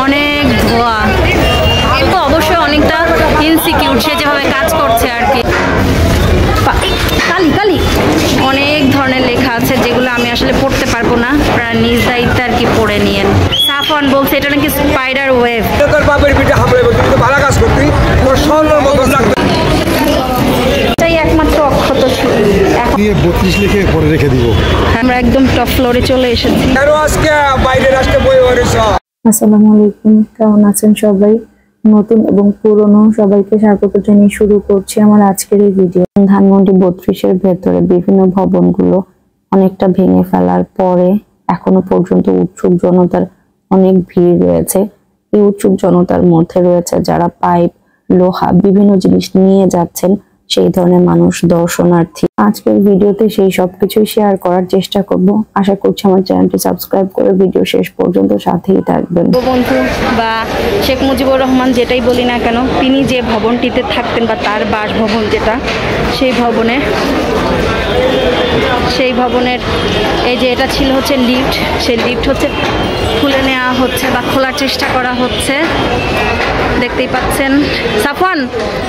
অনেক ধোয়া, কিন্তু অবশ্যই অনেকটা ইনসিকিউর, সে যেভাবে কাজ করছে আর কি। কালি কালি অনেক ধরনের লেখা আছে যেগুলো আমি আসলে পড়তে পারবো না, আপনারা নিজ দায়িত্বে আর কি পড়ে নিয়েন। সাফওয়ান বলছে এটা নাকি স্পাইডার ওয়েভ। এটাই একমাত্র অক্ষত ছিল। এখন 32 লিখে পরে রেখে দিব। আমরা একদম টপ ফ্লোরে চলে এসেছি। আসসালামু আলাইকুম, কেমন আছেন সবাই? নতুন এবং পুরনো সবাইকে স্বাগত জানিয়ে শুরু করছি আমার আজকের এই ভিডিও। ধানমন্ডি 32-এর ভেতরে বিভিন্ন ভবনগুলো অনেকটা ভেঙে ফেলার পরে এখনো পর্যন্ত উৎসুক জনতার অনেক ভিড় রয়েছে। এই উৎসুক জনতার মধ্যে রয়েছে যারা পাইপ, লোহা, বিভিন্ন জিনিস নিয়ে যাচ্ছেন, সেই ধরনের মানুষ, দর্শনার্থী। আজকের ভিডিওতে সেই সবকিছুই শেয়ার করার চেষ্টা করব। আশা করছি আমার চ্যানেলটি সাবস্ক্রাইব করে ভিডিও শেষ পর্যন্ত সাথেই থাকবেন। বঙ্গবন্ধু বা শেখ মুজিবুর রহমান যেটাই বলি না কেন, তিনি যে ভবনটিতে থাকতেন বা তার বাসভবন যেটা, সেই ভবনের এই যে এটা ছিল হচ্ছে লিফট, সেই লিফট হচ্ছে খুলে নেওয়া হচ্ছে বা খোলার চেষ্টা করা হচ্ছে, দেখতেই পাচ্ছেন। সাফওয়ান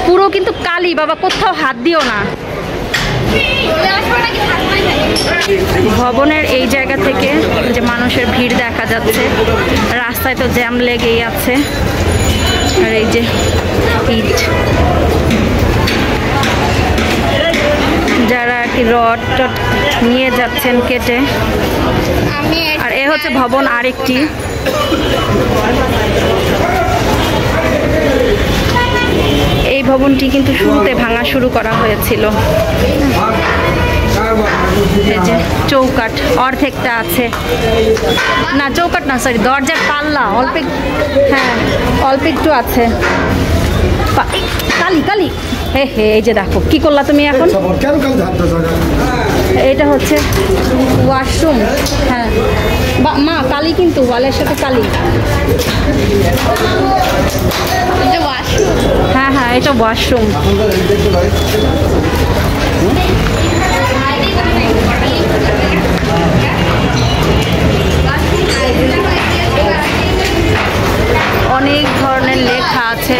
পুরো কিন্তু কালি, বাবা কোথাও হাত দিও না। ভবনের এই জায়গা থেকে যে মানুষের ভিড় দেখা যাচ্ছে, রাস্তায় তো জ্যাম লেগেই আছে। আর এই যে ইট, যারা আর কি রড টড নিয়ে যাচ্ছেন কেটে। আর এ হচ্ছে ভবন আরেকটি। এই ভবনটি কিন্তু শুরুতে ভাঙা শুরু করা হয়েছিল। এই যে চৌকাঠ অর্ধেকটা আছে, না চৌকাঠ না, সরি, দরজার পাল্লা অল্প, হ্যাঁ অল্প একটু আছে। কালি কালি হে হে, এই যে দেখো কি করলা তুমি এখন। এটা হচ্ছে ওয়াশরুম, হ্যাঁ মা কালি, কিন্তু ওয়ালের সাথে কালি। হ্যাঁ হ্যাঁ, এটা ওয়াশরুম। অনেক ধরনের লেখা আছে।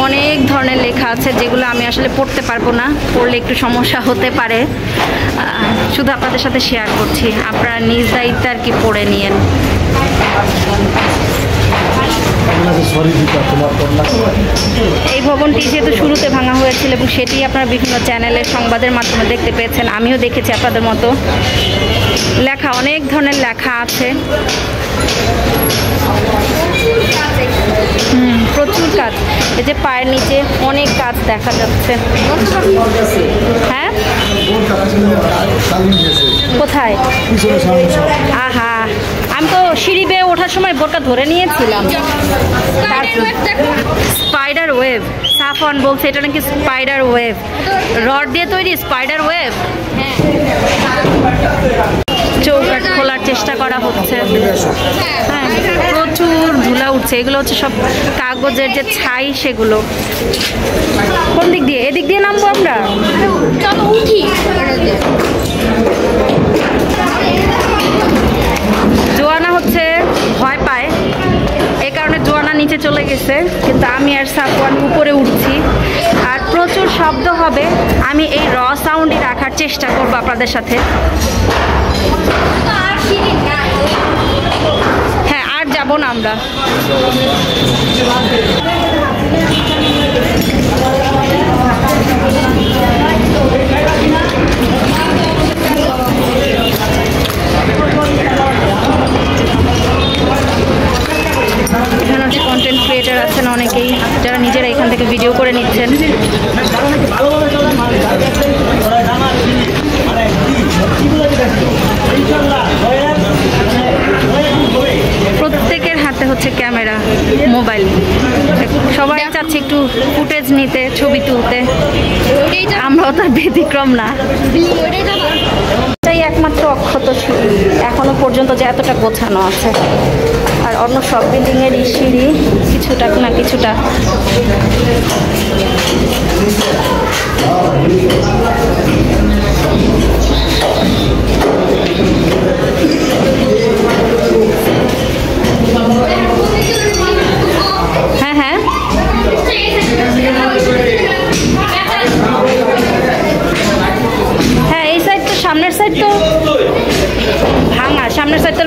অনেক ধরনের লেখা আছে যেগুলো আমি আসলে পড়তে পারবো না, পড়লে একটু সমস্যা হতে পারে। শুধু আপনাদের সাথে শেয়ার করছি, আপনারা নিজ দায়িত্বে আর কি পড়ে নিয়েন। এই ভবনটি যেহেতু শুরুতে ভাঙা হয়েছিল এবং সেটি আপনারা বিভিন্ন চ্যানেলের সংবাদের মাধ্যমে দেখতে পেয়েছেন, আমিও দেখেছি আপনাদের মতো। লেখা, অনেক ধরনের লেখা আছে। প্রচুর কাজ, এই যে পায়ের নিচে অনেক কাজ দেখা যাচ্ছে। হ্যাঁ কোথায়? আহা, আমি তো সিঁড়ি বেয়ে ওঠার সময় বোরকা ধরে নিয়েছিলাম। স্পাইডার ওয়েভ, সাফওয়ান বলছে এটা নাকি স্পাইডার ওয়েভ, রড দিয়ে তৈরি স্পাইডার ওয়েভ। চৌকাঠ খোলার চেষ্টা করা হচ্ছে। হ্যাঁ, প্রচুর ধুলা উঠছে, এগুলো হচ্ছে সব কাগজের যে ছাই, সেগুলো। কোন দিক দিয়ে? এদিক দিয়ে নামবো আমরা, চলো উঠি। জোয়ানা হচ্ছে ভয় পায়, এই কারণে জোয়ানা নিচে চলে গেছে, কিন্তু আমি আর সাফওয়ান উপরে উঠছি। আর প্রচুর শব্দ হবে, আমি এই র সাউন্ডই রাখার চেষ্টা করবো আপনাদের সাথে। হ্যাঁ, আর যাব না আমরা। এখানে হচ্ছে কন্টেন্ট ক্রিয়েটার আছেন অনেকেই, যারা নিজেরা এখান থেকে ভিডিও করে নিচ্ছেন। প্রত্যেকের হাতে হচ্ছে ক্যামেরা, মোবাইল, সবাই চাচ্ছে একটু ফুটেজ নিতে, ছবি তুলতে। আমরাও তার ব্যতিক্রম না। এটাই একমাত্র অক্ষত ছিল এখনো পর্যন্ত, যে এতটা গোছানো আছে। আর অন্য সব বিল্ডিংয়ের সিঁড়ি কিছুটা না কিছুটা।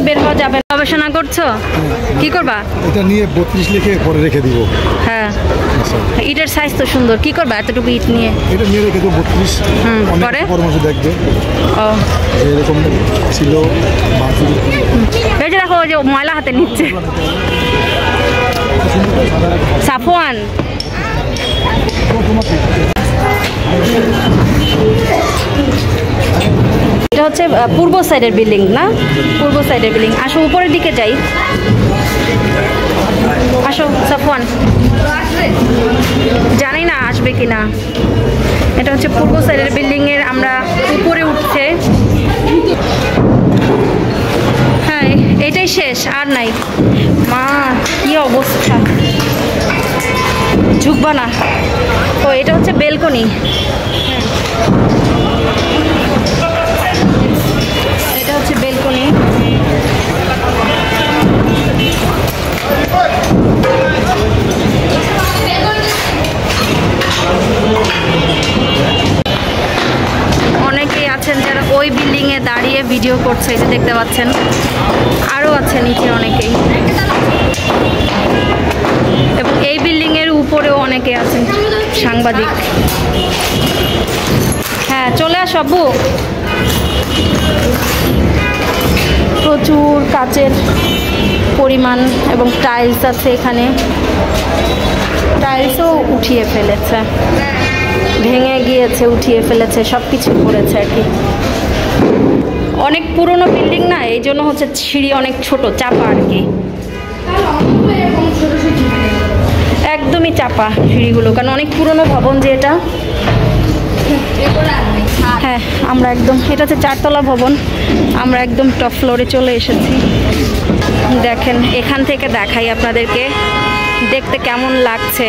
আর বের হওয়া যাবে না। গবেষণা করছো, কি করবা? এটা নিয়ে 32 লিখে পরে রেখে দিব। হ্যাঁ, ইটের সাইজ তো সুন্দর, কি করবা এতটুকু ইট নিয়ে? এটা নিয়ে রেখে দেবো 32। পরে পরামর্শ দেখবে ও এরকম ছিল। এই যে দেখো, ওই যে ময়লা হাতে নিচ্ছে সাফওয়ান। এটা হচ্ছে পূর্ব সাইডের বিল্ডিং না? পূর্ব সাইডের বিল্ডিং। আসো উপরের দিকে যাই, আসো সাফওয়ান। জানি না আসবে কিনা। এটা হচ্ছে পূর্ব সাইডের বিল্ডিং এর, আমরা উপরে উঠছে। হ্যাঁ, এটাই শেষ, আর নাই। মা কি অবস্থা, ঝুঁকবা না। ও এটা হচ্ছে বেলকনি। এটা হচ্ছে বেলকনি। অনেকেই আছেন যারা ওই বিল্ডিং এ দাঁড়িয়ে ভিডিও করছে, এই যে দেখতে পাচ্ছেন। আরও আছে নিচে অনেকেই, এবং এই বিল্ডিং এর উপরেও অনেকে আছেন সাংবাদিক। হ্যাঁ, চলে আস আব্বু। প্রচুর কাচের পরিমাণ এবং টাইলস আছে এখানে। টাইলসও উঠিয়ে ফেলেছে, ভেঙে গিয়েছে, উঠিয়ে ফেলেছে, সব কিছু করেছে আর কি। অনেক পুরনো বিল্ডিং না, এই জন্য হচ্ছে সিঁড়ি অনেক ছোট, চাপা আর কি। একদমই চাপা সিঁড়িগুলো, কারণ অনেক পুরনো ভবন যে এটা। হ্যাঁ, আমরা একদম, এটা হচ্ছে 4 তলা ভবন। আমরা একদম টপ ফ্লোরে চলে এসেছি। দেখেন, এখান থেকে দেখাই আপনাদেরকে দেখতে কেমন লাগছে।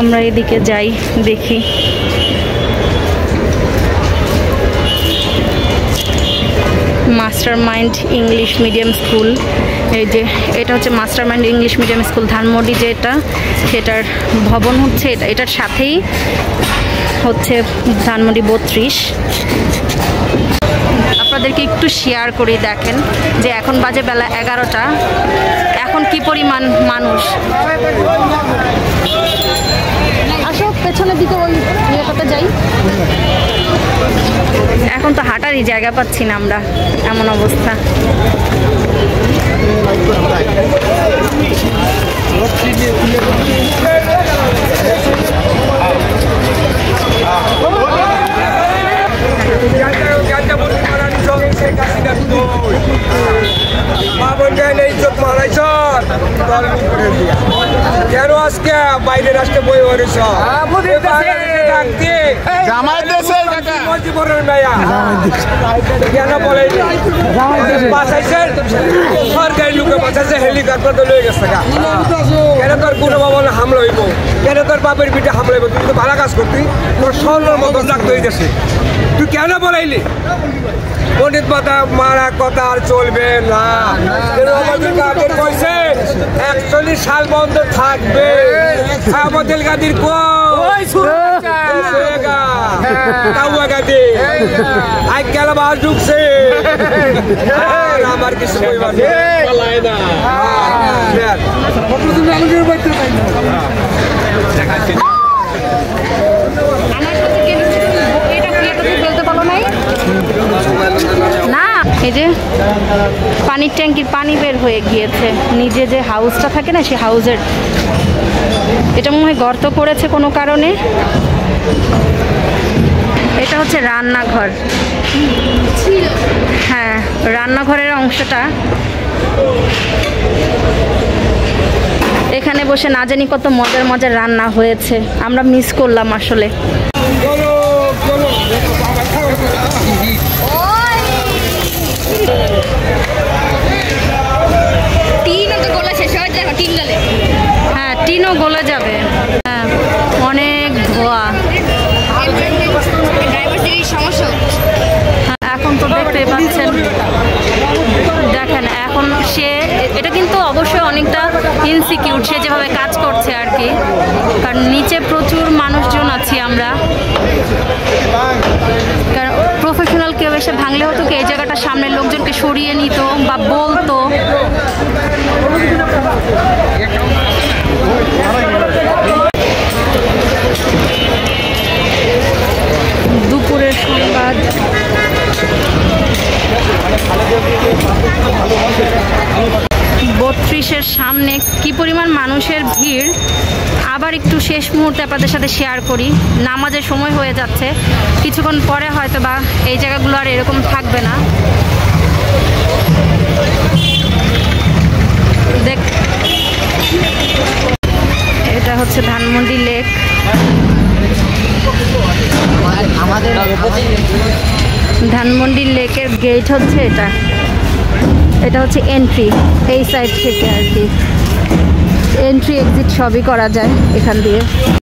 আমরা এদিকে যাই, দেখি। Master mind English medium school, এই যে এটা হচ্ছে master mind English medium school Dhanmondi, যেটা সেটার ভবন হচ্ছে এটা। এটার সাথেই হচ্ছে ধানমন্ডি 32। আপনাদেরকে একটু শেয়ার করে দেখেন যে এখন বাজে বেলা 11টা, এখন কি পরিমাণ মানুষ। আসো পেছনের দিকে, ওই ইয়েটাতে যাই। এখন তো হাঁটারই জায়গা পাচ্ছি না আমরা, এমন অবস্থা। কেন আজকে বাইরে রাষ্ট্রে বই হয়েছ? কেন বলে বাঁচাইছেন? সরকারি লোকে বাঁচাইছে, হেলিকপ্টার তো লয়ে গেছে। কেন তোর কোনো ভবনে হামলা হইব? কেন তোর বাপের পিঠে হামলা হইব? তুই তো ভালো কাজ করতি, তোর স্বর্ণর মতো লাগতো হয়ে গেছে। তুই কেন বলাইলি? পণ্ডিত মাতা মারা কথা আর চলবে না। কইছে 41 সাল বন্ধ থাকবে। আমাদের গাদির ঢুকছে, আমার কিছু না। এই যে পানির ট্যাঙ্কির পানি বের হয়ে গিয়েছে, নিজে যে হাউসটা থাকে না, সেই হাউসের এটা মনে হয় গর্ত করেছে কোনো কারণে। এটা হচ্ছে রান্নাঘর। হ্যাঁ, রান্নাঘরের অংশটা। এখানে বসে না জানি কত মজার মজার রান্না হয়েছে, আমরা মিস করলাম আসলে। হ্যাঁ, টিনও গলে যাবে। হ্যাঁ, অনেক ধোয়া। এখন তো প্রচুর মানুষজন আছি আমরা, কারণ প্রফেশনাল কেউ এসে ভাঙলে হতো কি এই জায়গাটা সামনের লোকজনকে সরিয়ে নিত বা বলতো। দুপুরের সংবাদ। বত্রিশের সামনে কি পরিমাণ মানুষের ভিড়, আবার একটু শেষ মুহূর্তে আপনাদের সাথে শেয়ার করি। নামাজের সময় হয়ে যাচ্ছে, কিছুক্ষণ পরে হয়তো বা এই জায়গাগুলো আর এরকম থাকবে না। দেখ, এটা হচ্ছে ধানমন্ডি লেক। ধানমন্ডি লেকের গেট হচ্ছে এটা, এটা হচ্ছে এন্ট্রি। এই সাইড থেকে আর কি এন্ট্রি এক্সিট সবই করা যায় এখান দিয়ে।